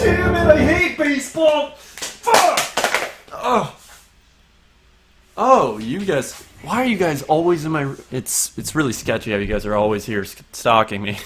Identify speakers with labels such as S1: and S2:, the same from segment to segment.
S1: damn it, I hate baseball! Fuck! Oh, you guys, why are you guys always in my... It's really sketchy how you guys are always here stalking me.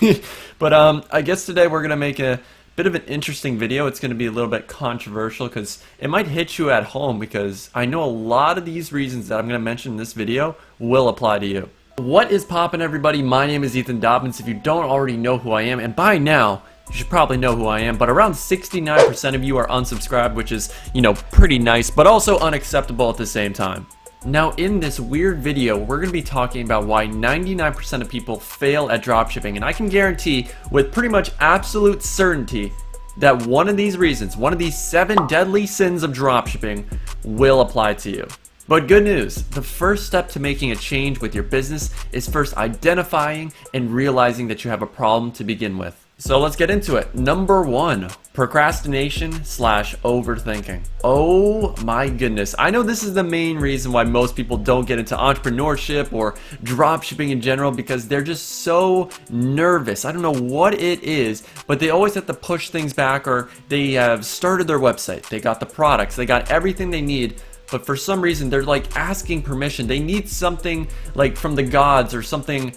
S1: But I guess today we're going to make a bit of an interesting video. It's going to be a little bit controversial because it might hit you at home, because I know a lot of these reasons that I'm going to mention in this video will apply to you. What is poppin', everybody? My name is Ethan Dobbins. If you don't already know who I am, and by now you should probably know who I am, but around 69% of you are unsubscribed, which is, you know, pretty nice, but also unacceptable at the same time. Now, in this weird video, we're going to be talking about why 99% of people fail at dropshipping, and I can guarantee with pretty much absolute certainty that one of these reasons, one of these 7 deadly sins of dropshipping will apply to you. But good news, the first step to making a change with your business is first identifying and realizing that you have a problem to begin with. So let's get into it. Number 1, procrastination/overthinking. Oh my goodness. I know this is the main reason why most people don't get into entrepreneurship or dropshipping in general, because they're just so nervous. I don't know what it is, but they always have to push things back, or they have started their website, they got the products, they got everything they need, but for some reason they're like asking permission. They need something like from the gods or something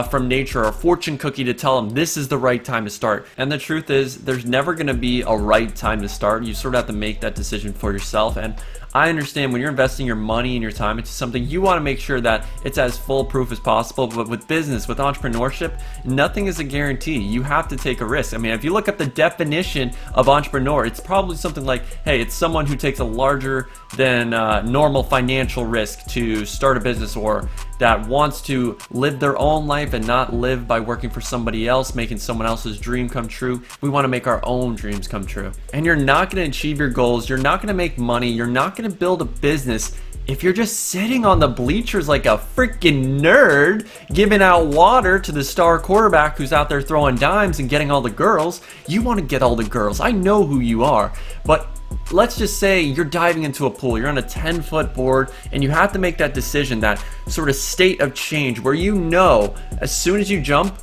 S1: from nature, or a fortune cookie to tell them this is the right time to start. And the truth is, there's never going to be a right time to start. You sort of have to make that decision for yourself. And I understand when you're investing your money and your time into something, you want to make sure that it's as foolproof as possible. But with business, with entrepreneurship, nothing is a guarantee. You have to take a risk. I mean, if you look up the definition of entrepreneur, it's probably something like, hey, it's someone who takes a larger than normal financial risk to start a business, or that wants to live their own life and not live by working for somebody else, making someone else's dream come true. We want to make our own dreams come true. And you're not going to achieve your goals, you're not going to make money, you're not going to build a business if you're just sitting on the bleachers like a freaking nerd, giving out water to the star quarterback who's out there throwing dimes and getting all the girls. You want to get all the girls. I know who you are. But let's just say you're diving into a pool, you're on a 10-foot board, and you have to make that decision, that sort of state of change where you know as soon as you jump,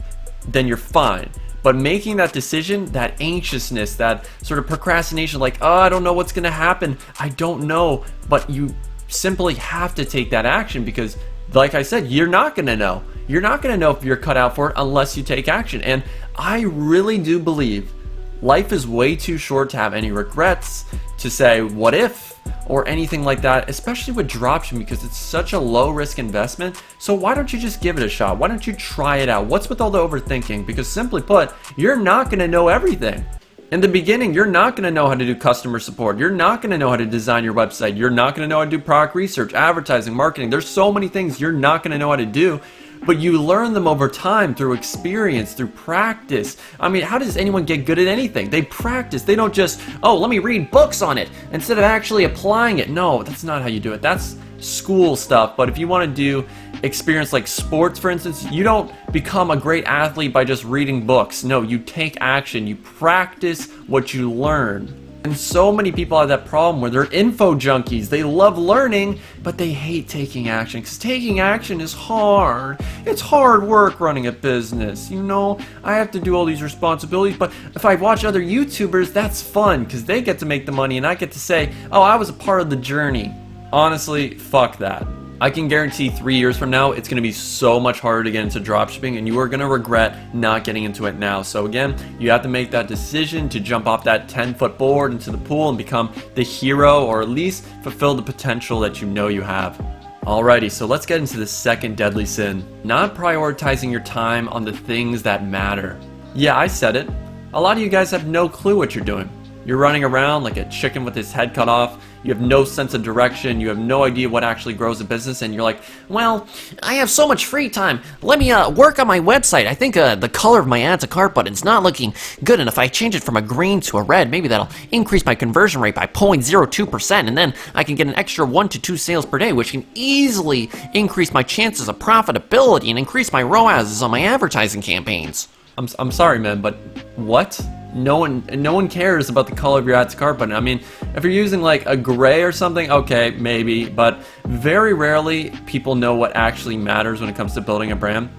S1: then you're fine. But making that decision, that anxiousness, that sort of procrastination, like, oh, I don't know what's going to happen, I don't know, but you simply have to take that action, because like I said, you're not going to know. You're not going to know if you're cut out for it unless you take action. And I really do believe life is way too short to have any regrets, to say what if or anything like that, especially with dropshipping, because it's such a low risk investment. So why don't you just give it a shot? Why don't you try it out? What's with all the overthinking? Because simply put, you're not going to know everything. In the beginning, you're not going to know how to do customer support. You're not going to know how to design your website. You're not going to know how to do product research, advertising, marketing. There's so many things you're not going to know how to do. But you learn them over time through experience, through practice. I mean, how does anyone get good at anything? They practice. They don't just, oh, let me read books on it instead of actually applying it. No, that's not how you do it. That's school stuff. But if you want to do experience like sports, for instance, you don't become a great athlete by just reading books. No, you take action. You practice what you learn. And so many people have that problem where they're info junkies. They love learning, but they hate taking action, because taking action is hard. It's hard work running a business. You know, I have to do all these responsibilities, but if I watch other YouTubers, that's fun, because they get to make the money and I get to say, oh, I was a part of the journey. Honestly, fuck that. I can guarantee 3 years from now, it's going to be so much harder to get into dropshipping, and you are going to regret not getting into it now. So again, you have to make that decision to jump off that 10-foot board into the pool and become the hero, or at least fulfill the potential that you know you have. Alrighty, so let's get into the second deadly sin. Not prioritizing your time on the things that matter. Yeah, I said it. A lot of you guys have no clue what you're doing. You're running around like a chicken with his head cut off. You have no sense of direction. You have no idea what actually grows a business, and you're like, well, I have so much free time. Let me work on my website. I think the color of my add to cart button's not looking good, and if I change it from a green to a red, maybe that'll increase my conversion rate by 0.02%, and then I can get an extra 1 to 2 sales per day, which can easily increase my chances of profitability and increase my ROAS on my advertising campaigns. I'm sorry, man, but what? No one cares about the color of your add to cart button. I mean, if you're using like a gray or something, okay, maybe, but very rarely people know what actually matters when it comes to building a brand.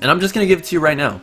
S1: And I'm just gonna give it to you right now.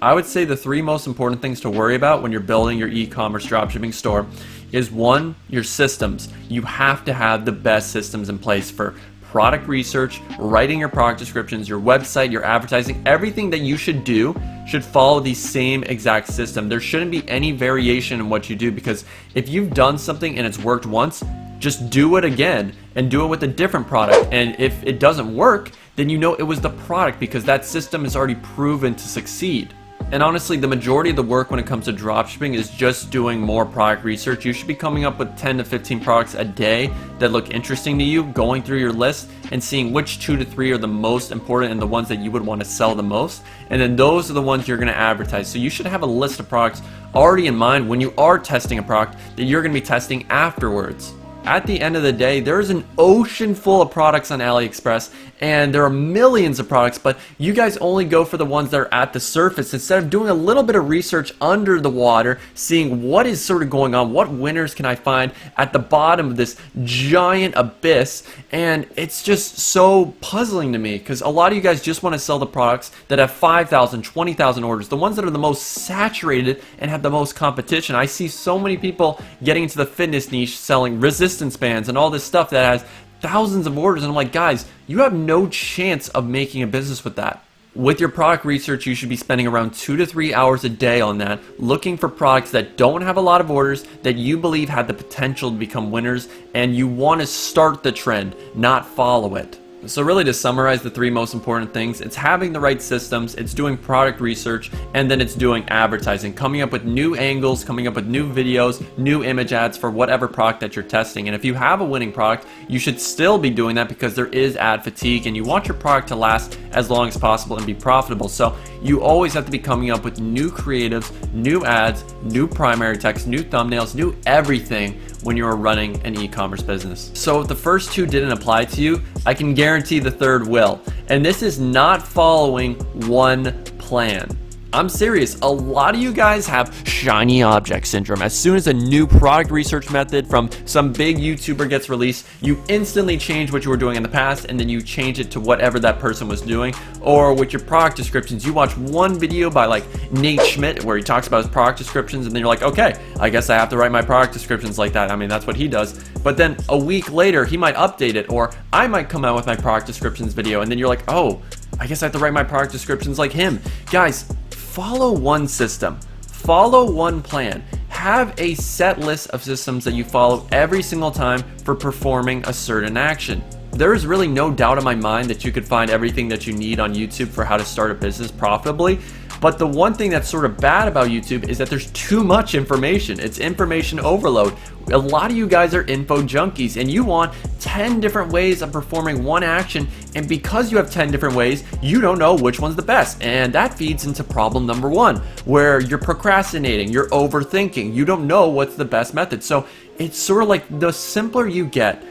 S1: I would say the 3 most important things to worry about when you're building your e-commerce dropshipping store is 1, your systems. You have to have the best systems in place for product research, writing your product descriptions, your website, your advertising. Everything that you should do should follow the same exact system. There shouldn't be any variation in what you do, because if you've done something and it's worked once, just do it again and do it with a different product. And if it doesn't work, then you know it was the product, because that system is already proven to succeed. And honestly, the majority of the work when it comes to dropshipping is just doing more product research. You should be coming up with 10 to 15 products a day that look interesting to you, going through your list and seeing which 2 to 3 are the most important and the ones that you would want to sell the most. And then those are the ones you're going to advertise. So you should have a list of products already in mind when you are testing a product that you're going to be testing afterwards. At the end of the day, there's an ocean full of products on AliExpress, and there are millions of products, but you guys only go for the ones that are at the surface instead of doing a little bit of research under the water, seeing what is sort of going on, what winners can I find at the bottom of this giant abyss. And it's just so puzzling to me, because a lot of you guys just want to sell the products that have 5,000, 20,000 orders, the ones that are the most saturated and have the most competition. I see so many people getting into the fitness niche selling resistance bands and all this stuff that has thousands of orders, and I'm like, guys, you have no chance of making a business with that. With your product research, you should be spending around 2 to 3 hours a day on that, looking for products that don't have a lot of orders, that you believe have the potential to become winners, and you want to start the trend, not follow it. So really, to summarize the 3 most important things, it's having the right systems, it's doing product research, and then it's doing advertising, coming up with new angles, coming up with new videos, new image ads for whatever product that you're testing. And if you have a winning product, you should still be doing that, because there is ad fatigue and you want your product to last as long as possible and be profitable. So you always have to be coming up with new creatives, new ads, new primary text, new thumbnails, new everything when you're running an e-commerce business. So if the first 2 didn't apply to you, I can guarantee the 3rd will. And this is not following one plan. I'm serious, a lot of you guys have shiny object syndrome. As soon as a new product research method from some big YouTuber gets released, you instantly change what you were doing in the past, and then you change it to whatever that person was doing. Or with your product descriptions, you watch one video by like Nate Schmidt where he talks about his product descriptions, and then you're like, okay, I guess I have to write my product descriptions like that. I mean, that's what he does. But then a week later, he might update it, or I might come out with my product descriptions video, and then you're like, oh, I guess I have to write my product descriptions like him. Guys, follow one system, follow one plan, have a set list of systems that you follow every single time for performing a certain action. There is really no doubt in my mind that you could find everything that you need on YouTube for how to start a business profitably. But the one thing that's sort of bad about YouTube is that there's too much information. It's information overload. A lot of you guys are info junkies, and you want 10 different ways of performing one action, and because you have 10 different ways, you don't know which one's the best. And that feeds into problem number 1, where you're procrastinating, you're overthinking, you don't know what's the best method. So it's sort of like the simpler you get,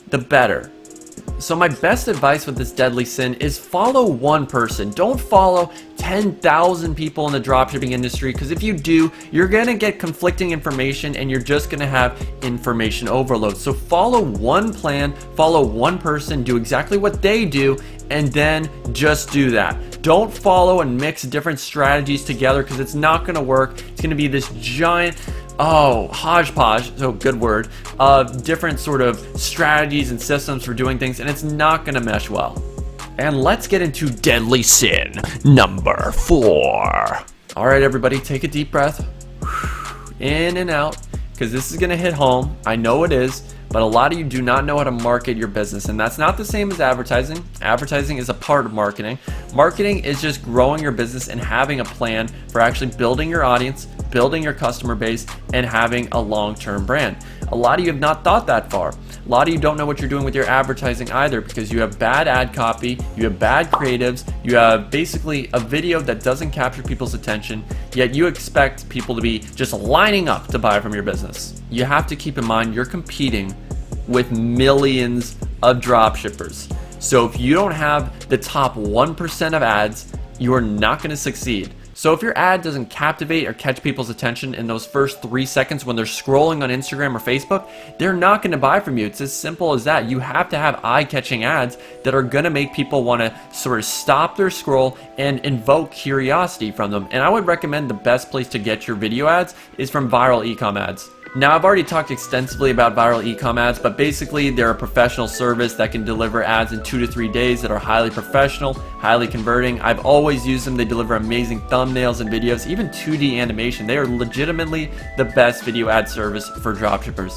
S1: the better. So my best advice with this deadly sin is follow one person. Don't follow 10,000 people in the dropshipping industry, because if you do, you're going to get conflicting information and you're just going to have information overload. So follow one plan, follow one person, do exactly what they do, and then just do that. Don't follow and mix different strategies together, because it's not going to work. It's going to be this giant hodgepodge, so good word, of different sort of strategies and systems for doing things, and it's not going to mesh well. And let's get into deadly sin number 4. All right, everybody, take a deep breath, in and out, because this is going to hit home. I know it is, but a lot of you do not know how to market your business, and that's not the same as advertising. Advertising is a part of marketing. Marketing is just growing your business and having a plan for actually building your audience, building your customer base, and having a long-term brand. A lot of you have not thought that far. A lot of you don't know what you're doing with your advertising either, because you have bad ad copy, you have bad creatives, you have basically a video that doesn't capture people's attention, yet you expect people to be just lining up to buy from your business. You have to keep in mind you're competing with millions of dropshippers. So if you don't have the top 1% of ads, you are not going to succeed. So if your ad doesn't captivate or catch people's attention in those first 3 seconds when they're scrolling on Instagram or Facebook, they're not going to buy from you. It's as simple as that. You have to have eye-catching ads that are going to make people want to sort of stop their scroll and invoke curiosity from them. And I would recommend the best place to get your video ads is from viral ecom ads. Now, I've already talked extensively about viral ecom ads, but basically they're a professional service that can deliver ads in 2 to 3 days that are highly professional, highly converting. I've always used them. They deliver amazing thumbnails and videos, even 2D animation. They are legitimately the best video ad service for dropshippers.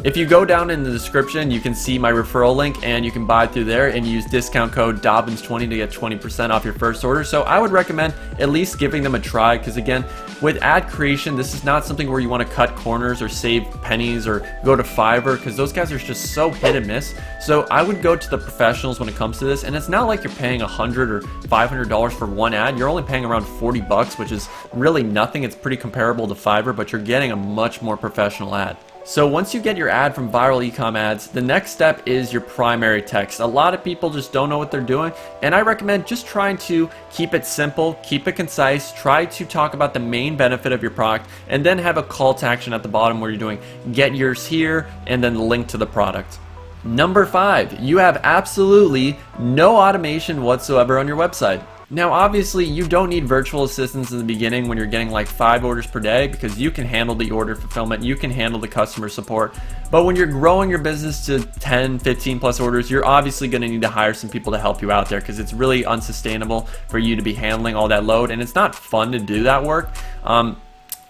S1: If you go down in the description, you can see my referral link and you can buy through there and use discount code Dobbins20 to get 20% off your first order. So I would recommend at least giving them a try, because again, with ad creation, this is not something where you want to cut corners or save pennies or go to Fiverr, because those guys are just so hit and miss. So I would go to the professionals when it comes to this, and it's not like you're paying $100 or $500 for one ad. You're only paying around 40 bucks, which is really nothing. It's pretty comparable to Fiverr, but you're getting a much more professional ad. So once you get your ad from viral ecom ads, the next step is your primary text. A lot of people just don't know what they're doing, and I recommend just trying to keep it simple, keep it concise, try to talk about the main benefit of your product, and then have a call to action at the bottom where you're doing get yours here and then the link to the product. Number 5, you have absolutely no automation whatsoever on your website. Now obviously you don't need virtual assistants in the beginning when you're getting like 5 orders per day, because you can handle the order fulfillment, you can handle the customer support. But when you're growing your business to 10, 15 plus orders, you're obviously going to need to hire some people to help you out there, because it's really unsustainable for you to be handling all that load, and it's not fun to do that work.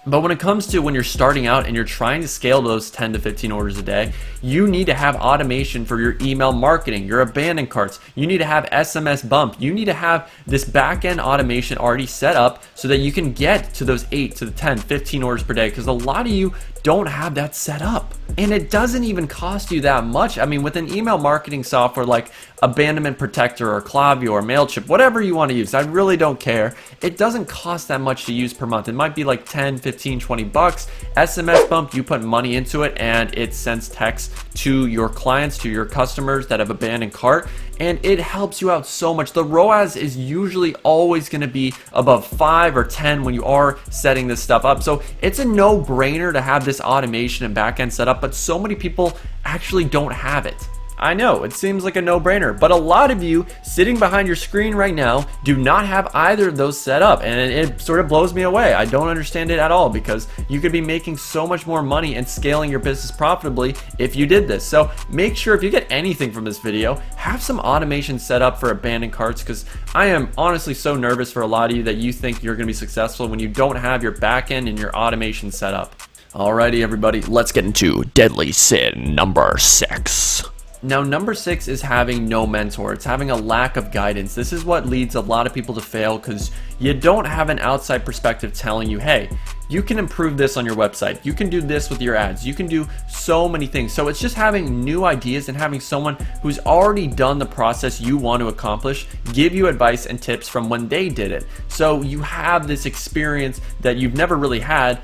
S1: But when it comes to when you're starting out and you're trying to scale those 10 to 15 orders a day, you need to have automation for your email marketing, your abandoned carts. You need to have SMS bump. You need to have this back-end automation already set up so that you can get to those 8 to the 10, 15 orders per day, because a lot of you don't have that set up. And it doesn't even cost you that much. I mean, with an email marketing software like Abandonment Protector or Klaviyo or MailChimp, whatever you want to use, I really don't care. It doesn't cost that much to use per month. It might be like 10, 15, 20 bucks. SMS bump, you put money into it and it sends text to your clients, to your customers that have abandoned cart, and it helps you out so much. The ROAS is usually always going to be above 5 or 10 when you are setting this stuff up. So it's a no-brainer to have this automation and backend set up, but so many people actually don't have it. I know, it seems like a no-brainer, but a lot of you sitting behind your screen right now do not have either of those set up, and it sort of blows me away. I don't understand it at all, because you could be making so much more money and scaling your business profitably if you did this. So make sure, if you get anything from this video, have some automation set up for abandoned carts, because I am honestly so nervous for a lot of you that you think you're going to be successful when you don't have your backend and your automation set up. Alrighty everybody, let's get into deadly sin number 6. Now, number 6 is having no mentor. It's having a lack of guidance. This is what leads a lot of people to fail, because you don't have an outside perspective telling you, hey, you can improve this on your website. You can do this with your ads. You can do so many things. So it's just having new ideas and having someone who's already done the process you want to accomplish give you advice and tips from when they did it. So you have this experience that you've never really had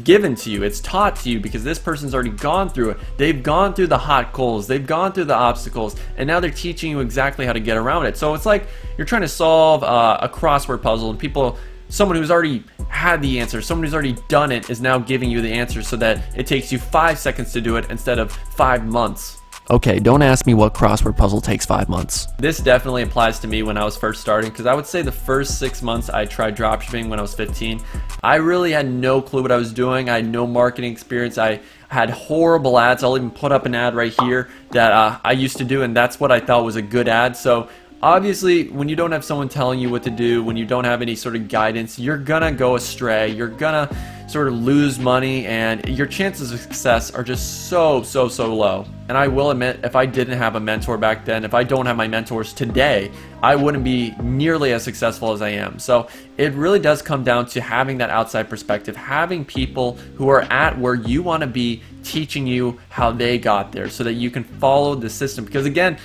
S1: given to you. It's taught to you because this person's already gone through it. They've gone through the hot coals, they've gone through the obstacles, and now they're teaching you exactly how to get around it. So it's like you're trying to solve a crossword puzzle, and someone who's already had the answer, someone who's already done it, is now giving you the answer so that it takes you 5 seconds to do it instead of 5 months. Okay, don't ask me what crossword puzzle takes 5 months. This definitely applies to me when I was first starting, because I would say the first 6 months I tried dropshipping when I was 15, I really had no clue what I was doing. I had no marketing experience. I had horrible ads. I'll even put up an ad right here that I used to do, and that's what I thought was a good ad. So obviously, when you don't have someone telling you what to do, when you don't have any sort of guidance, you're gonna go astray. You're gonna sort of lose money, and your chances of success are just so low. And I will admit, if I didn't have a mentor back then, if I don't have my mentors today, I wouldn't be nearly as successful as I am. So it really does come down to having that outside perspective, having people who are at where you want to be teaching you how they got there so that you can follow the system. Because again,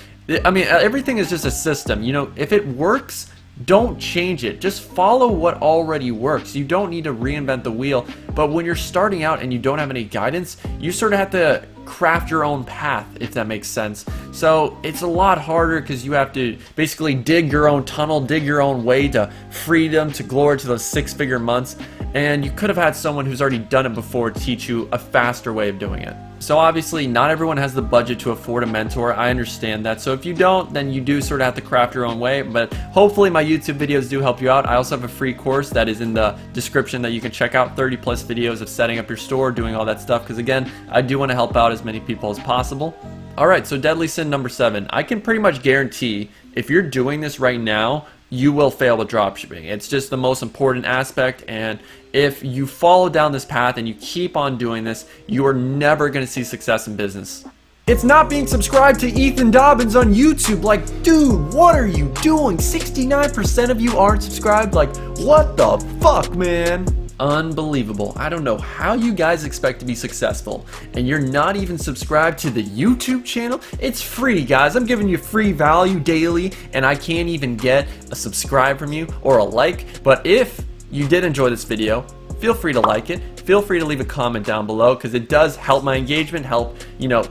S1: I mean, everything is just a system. You know, if it works, don't change it. Just follow what already works. You don't need to reinvent the wheel. But when you're starting out and you don't have any guidance, you sort of have to craft your own path, if that makes sense. So it's a lot harder because you have to basically dig your own tunnel, dig your own way to freedom, to glory, to those 6-figure months. And you could have had someone who's already done it before teach you a faster way of doing it. So obviously not everyone has the budget to afford a mentor. I understand that. So if you don't, then you do sort of have to craft your own way. But hopefully my YouTube videos do help you out. I also have a free course that is in the description that you can check out. 30 plus videos of setting up your store, doing all that stuff. Because again, I do want to help out as many people as possible. Alright, so deadly sin number 7. I can pretty much guarantee if you're doing this right now, you will fail with dropshipping. It's just the most important aspect, and if you follow down this path and you keep on doing this, you are never going to see success in business. It's not being subscribed to Ethan Dobbins on YouTube. Like, dude, what are you doing? 69% of you aren't subscribed. Like, what the fuck, man? Unbelievable. I don't know how you guys expect to be successful and you're not even subscribed to the YouTube channel. It's free, guys. I'm giving you free value daily and I can't even get a subscribe from you or a like. But if you did enjoy this video, feel free to like it. Feel free to leave a comment down below because it does help my engagement, help,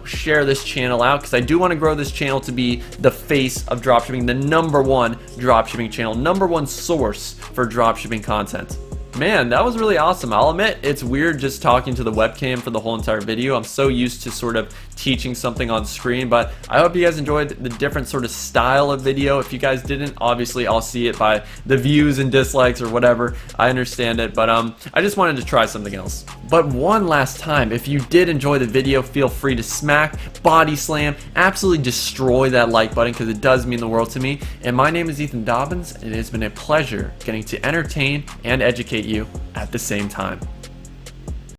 S1: share this channel out, because I do want to grow this channel to be the face of dropshipping, the #1 dropshipping channel, #1 source for dropshipping content. Man, that was really awesome. I'll admit it's weird just talking to the webcam for the whole entire video. I'm so used to sort of teaching something on screen, but I hope you guys enjoyed the different sort of style of video. If you guys didn't, obviously I'll see it by the views and dislikes or whatever. I understand it, but I just wanted to try something else. But one last time, if you did enjoy the video, feel free to smack, body slam, absolutely destroy that like button because it does mean the world to me. And my name is Ethan Dobbins, and it has been a pleasure getting to entertain and educate you at the same time.